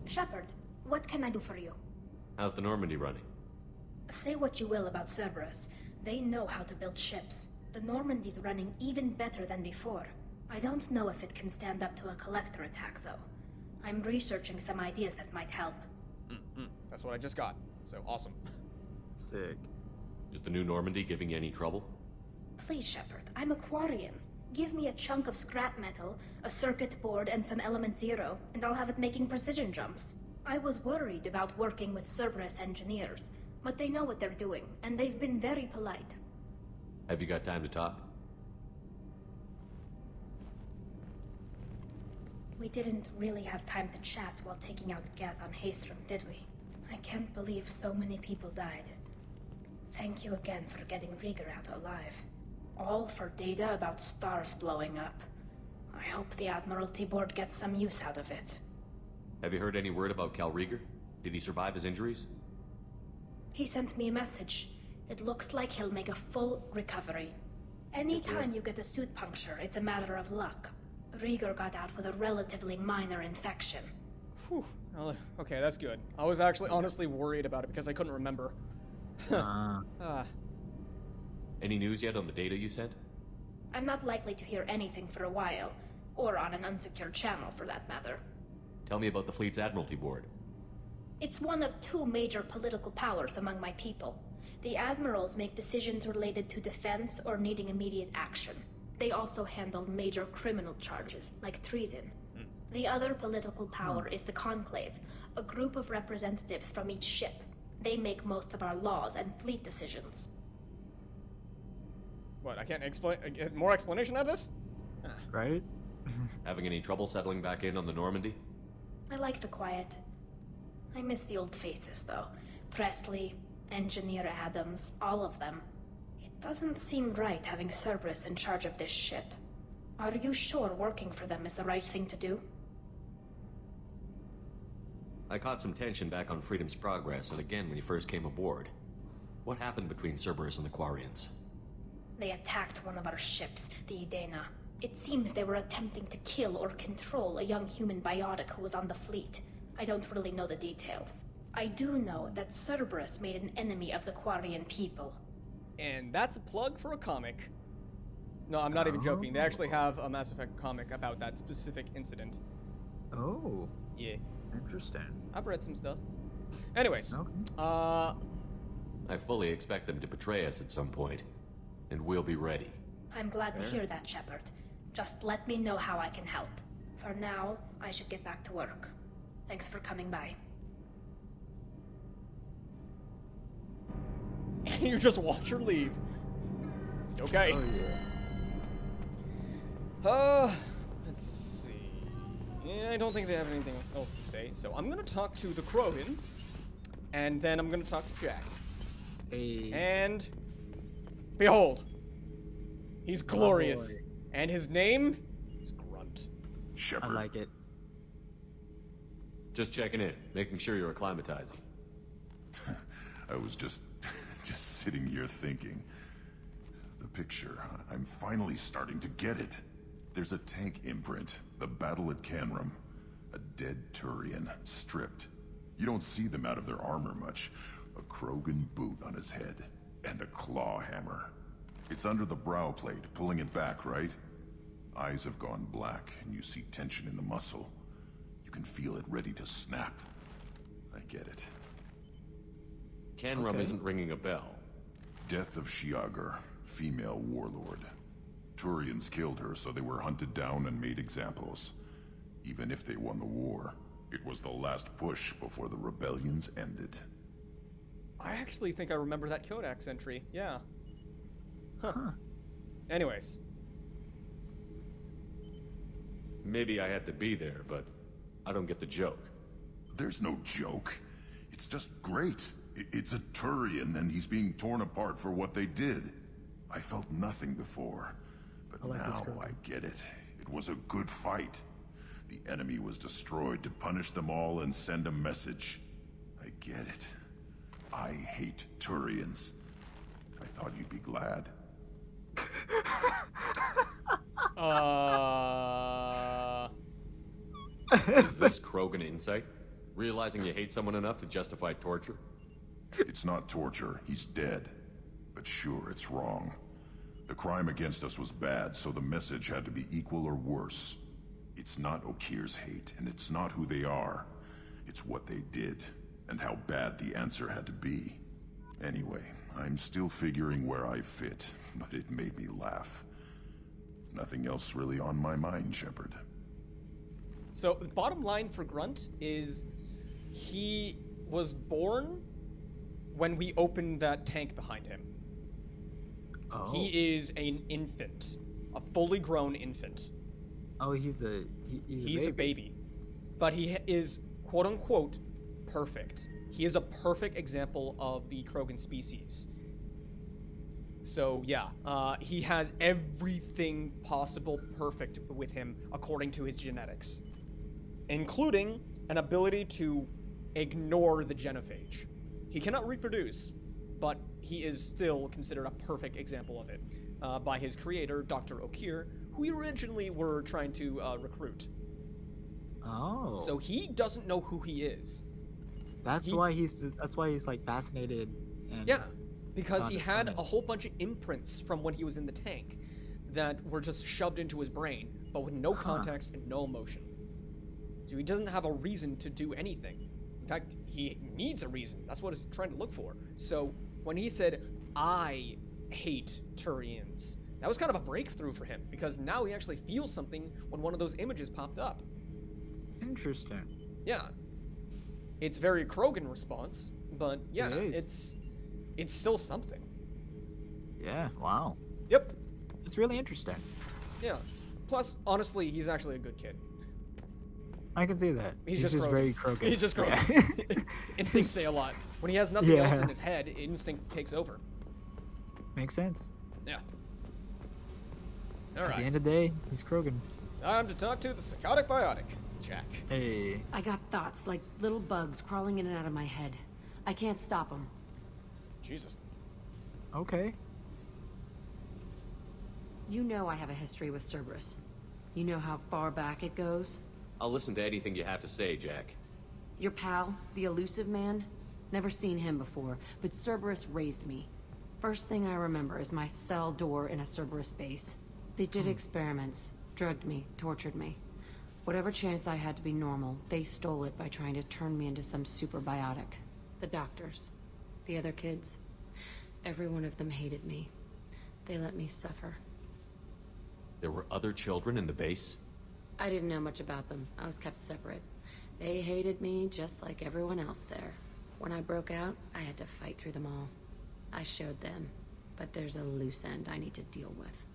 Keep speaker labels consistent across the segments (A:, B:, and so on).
A: Shepard, what can I do for you?
B: How's the Normandy running?
A: Say what you will about Cerberus. They know how to build ships. The Normandy's running even better than before. I don't know if it can stand up to a collector attack, though. I'm researching some ideas that might help.
C: That's what I just got. So awesome.
D: Sick.
B: Is the new Normandy giving you any trouble?
A: Please, Shepard, I'm a Quarian. Give me a chunk of scrap metal, a circuit board, and some element zero, and I'll have it making precision jumps. I was worried about working with Cerberus engineers, but they know what they're doing, and they've been very polite.
B: Have you got time to talk?
A: We didn't really have time to chat while taking out Gath on Haestrom, did we? I can't believe so many people died. Thank you again for getting Rieger out alive. All for data about stars blowing up. I hope the Admiralty Board gets some use out of it.
B: Have you heard any word about Cal Rieger? Did he survive his injuries?
A: He sent me a message. It looks like he'll make a full recovery. Anytime you get a suit puncture, it's a matter of luck. Rieger got out with a relatively minor infection.
C: Whew. Well, okay, that's good. I was actually honestly worried about it because I couldn't remember.
B: Any news yet on the data you sent?
A: I'm not likely to hear anything for a while, or on an unsecured channel for that matter.
B: Tell me about the fleet's Admiralty Board.
A: It's one of two major political powers among my people. The admirals make decisions related to defense or needing immediate action. They also handle major criminal charges, like treason. The other political power is the Conclave, a group of representatives from each ship. They make most of our laws and fleet decisions.
C: What, I can't get more explanation of this?
D: Right?
B: Having any trouble settling back in on the Normandy?
A: I like the quiet. I miss the old faces, though. Presley, Engineer Adams, all of them. It doesn't seem right having Cerberus in charge of this ship. Are you sure working for them is the right thing to do?
B: I caught some tension back on Freedom's Progress and again when you first came aboard. What happened between Cerberus and the Quarians?
A: They attacked one of our ships, the Oteno. It seems they were attempting to kill or control a young human biotic who was on the fleet. I don't really know the details. I do know that Cerberus made an enemy of the Quarian people.
C: And that's a plug for a comic. No, I'm not even joking. They actually have a Mass Effect comic about that specific incident.
D: Oh.
C: Yeah.
D: Interesting.
C: I've read some stuff. Anyways.
D: Okay.
B: I fully expect them to betray us at some point, and we'll be ready.
A: I'm glad to hear that, Shepard. Just let me know how I can help. For now, I should get back to work. Thanks for coming by.
C: You just watch her leave. Okay.
D: Oh yeah.
C: Let's see. Yeah, I don't think they have anything else to say, so I'm gonna talk to the Krogan, and then I'm gonna talk to Jack.
D: Hey.
C: And behold, he's glorious,
D: boy.
C: and his name is Grunt.
D: I
E: Shepard.
D: like it.
B: Just checking in, making sure you're acclimatizing.
E: I was just sitting here thinking. The picture, I'm finally starting to get it. There's a tank imprint, the battle at Canrum. A dead Turian, stripped. You don't see them out of their armor much. A Krogan boot on his head, and a claw hammer. It's under the brow plate, pulling it back, right? Eyes have gone black, and you see tension in the muscle. You can feel it ready to snap. I get it.
B: Canrum isn't ringing a bell.
E: Death of Shiagar, female warlord. Turians killed her, so they were hunted down and made examples. Even if they won the war, it was the last push before the rebellions ended.
C: I actually think I remember that Codex entry. Yeah. Huh. Anyways.
B: Maybe I had to be there, but I don't get the joke.
E: There's no joke. It's just great. It's a Turian, and he's being torn apart for what they did. I felt nothing before, but now I get it. It was a good fight. The enemy was destroyed to punish them all and send a message. I get it. I hate Turians. I thought you'd be glad.
B: Is this Krogan insight? Realizing you hate someone enough to justify torture?
E: It's not torture. He's dead. But sure, it's wrong. The crime against us was bad, so the message had to be equal or worse. It's not Okir's hate, and it's not who they are. It's what they did, and how bad the answer had to be. Anyway, I'm still figuring where I fit, but it made me laugh. Nothing else really on my mind, Shepard.
C: So, the bottom line for Grunt is he was born when we opened that tank behind him.
D: Oh.
C: He is an infant. A fully grown infant.
D: Oh, he's a
C: baby. But he is, quote-unquote, perfect. He is a perfect example of the Krogan species. So, yeah, he has everything possible perfect with him according to his genetics. Including an ability to ignore the genophage. He cannot reproduce, but he is still considered a perfect example of it by his creator, Dr. Okir, who we originally were trying to recruit.
D: Oh.
C: So he doesn't know who he is.
D: That's why he's like fascinated. And
C: Yeah, because he had
D: determined.
C: a whole bunch of imprints from when he was in the tank that were just shoved into his brain, but with no context and no emotion. So he doesn't have a reason to do anything. In fact, he needs a reason. That's what he's trying to look for. So when he said, I hate Turians, that was kind of a breakthrough for him, because now he actually feels something when one of those images popped up.
D: Interesting.
C: Yeah. It's very Krogan response, but yeah, it's still something.
D: Yeah. Wow.
C: Yep.
D: It's really interesting.
C: Yeah. Plus, honestly, he's actually a good kid.
D: I can see that.
C: He's
D: just
C: Krogan.
D: very Krogan.
C: He's just Krogan.
D: Yeah.
C: Instincts say a lot. When he has nothing else in his head, instinct takes over.
D: Makes sense.
C: Yeah.
D: At
C: Alright.
D: the end of the day, he's Krogan.
C: Time to talk to the psychotic biotic, Jack.
D: Hey.
F: I got thoughts like little bugs crawling in and out of my head. I can't stop them.
C: Jesus.
D: Okay.
F: You know I have a history with Cerberus. You know how far back it goes?
B: I'll listen to anything you have to say, Jack.
F: Your pal, the elusive man? Never seen him before, but Cerberus raised me. First thing I remember is my cell door in a Cerberus base. They did experiments, drugged me, tortured me. Whatever chance I had to be normal, they stole it by trying to turn me into some super biotic. The doctors, the other kids, every one of them hated me. They let me suffer.
B: There were other children in the base?
F: I didn't know much about them. I was kept separate. They hated me just like everyone else there. When I broke out, I had to fight through them all. I showed them, but there's a loose end I need to deal with.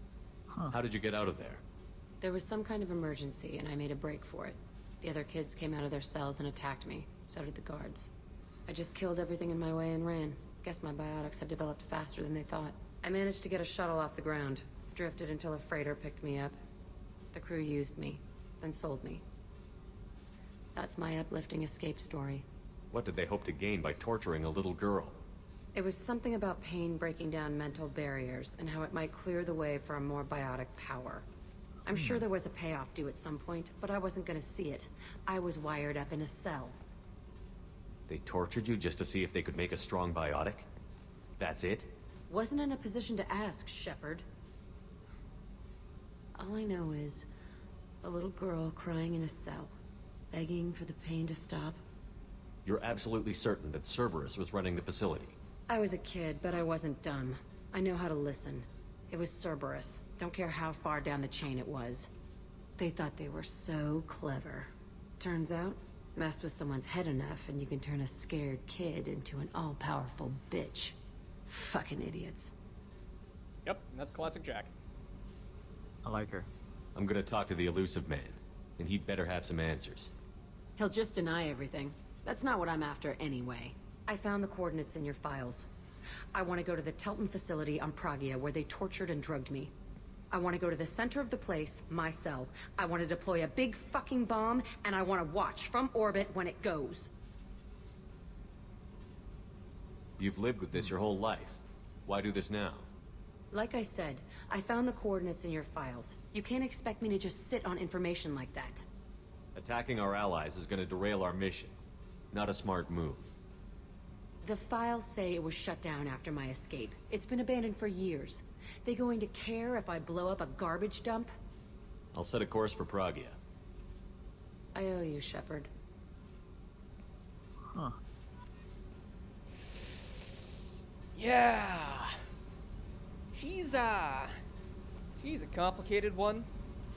B: How did you get out of there?
F: There was some kind of emergency, and I made a break for it. The other kids came out of their cells and attacked me. So did the guards. I just killed everything in my way and ran. Guess my biotics had developed faster than they thought. I managed to get a shuttle off the ground. Drifted until a freighter picked me up. The crew used me, then sold me. That's my uplifting escape story.
B: What did they hope to gain by torturing a little girl?
F: It was something about pain breaking down mental barriers and how it might clear the way for a more biotic power. I'm sure there was a payoff due at some point, but I wasn't gonna see it. I was wired up in a cell.
B: They tortured you just to see if they could make a strong biotic? That's it?
F: Wasn't in a position to ask, Shepard. All I know is a little girl crying in a cell, begging for the pain to stop.
B: You're absolutely certain that Cerberus was running the facility?
F: I was a kid, but I wasn't dumb. I know how to listen. It was Cerberus. Don't care how far down the chain it was. They thought they were so clever. Turns out, mess with someone's head enough and you can turn a scared kid into an all-powerful bitch. Fucking idiots.
C: Yep, that's classic Jack.
D: I like her.
B: I'm gonna talk to the elusive man, and he'd better have some answers.
F: He'll just deny everything. That's not what I'm after anyway. I found the coordinates in your files. I want to go to the Telton facility on Pragia where they tortured and drugged me. I want to go to the center of the place, my cell. I want to deploy a big fucking bomb, and I want to watch from orbit when it goes.
B: You've lived with this your whole life. Why do this now?
F: Like I said, I found the coordinates in your files. You can't expect me to just sit on information like that.
B: Attacking our allies is gonna derail our mission. Not a smart move.
F: The files say it was shut down after my escape. It's been abandoned for years. They going to care if I blow up a garbage dump?
B: I'll set a course for Pragia.
F: I owe you, Shepard.
D: Huh.
C: Yeah. She's a complicated one,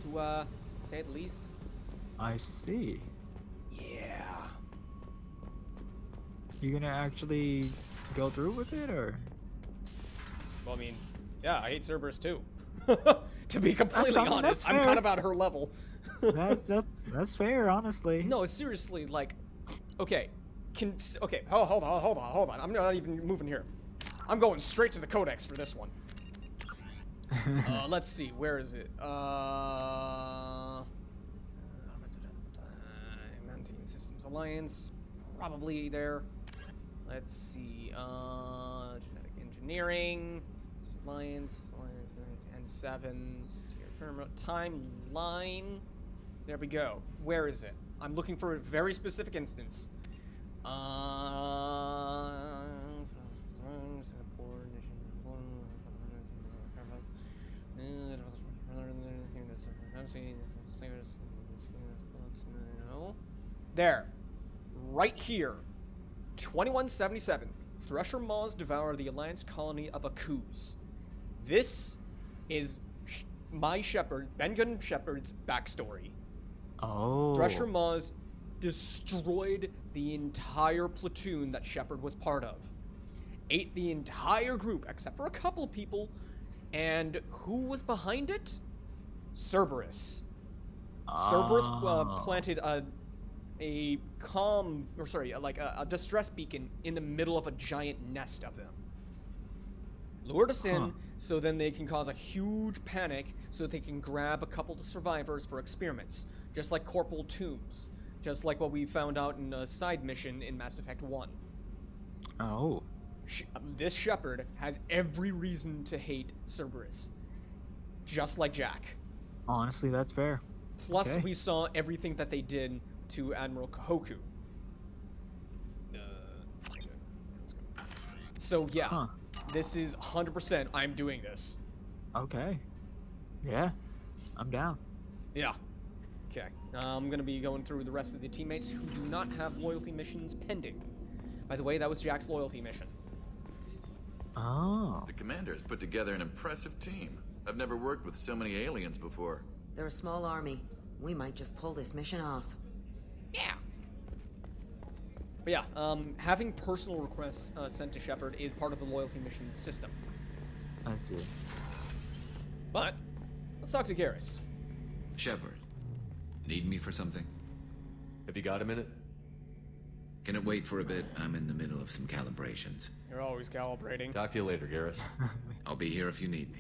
C: to say the least.
D: I see.
C: Yeah.
D: You gonna actually go through with it, or?
C: Well, I mean, yeah, I hate Cerberus too. To be completely
D: I mean,
C: honest,
D: that's
C: I'm
D: fair.
C: kind of at her level.
D: That's fair, honestly.
C: No, seriously, like, okay, okay, hold on. I'm not even moving here. I'm going straight to the Codex for this one. Let's see, where is it? Mountain Systems Alliance, probably there. Let's see, genetic engineering, Alliance, and 7, timeline. There we go. Where is it? I'm looking for a very specific instance. There. Right here. 2177. Thresher Maws devour the Alliance colony of Akuz. This is my Shepard, Ben Gunn Shepard's backstory.
D: Oh.
C: Thresher Maws destroyed the entire platoon that Shepard was part of. Ate the entire group, except for a couple of people. And who was behind it? Cerberus. Cerberus planted a distress beacon in the middle of a giant nest of them. Lured us in, so then they can cause a huge panic, so they can grab a couple of survivors for experiments, just like Corporal Tombs, just like what we found out in a side mission in Mass Effect 1.
D: Oh.
C: This Shepard has every reason to hate Cerberus, just like Jack.
D: Honestly, that's fair.
C: Plus,
D: Okay.
C: we saw everything that they did to Admiral Kahoku. Let's go. So yeah,
D: Huh.
C: this is 100%. I'm doing this.
D: Okay. Yeah. I'm down.
C: Yeah. Okay. I'm gonna be going through the rest of the teammates who do not have loyalty missions pending. By the way, that was Jack's loyalty mission.
D: Oh.
G: The commander's put together an impressive team. I've never worked with so many aliens before.
H: They're a small army. We might just pull this mission off.
C: Yeah. But yeah, having personal requests sent to Shepard is part of the loyalty mission system.
D: I see.
C: But let's talk to Garrus.
I: Shepard, need me for something?
B: Have you got a minute?
I: Can it wait for a bit? I'm in the middle of some calibrations.
C: You're always calibrating.
B: Talk to you later, Garrus.
I: I'll be here if you need me.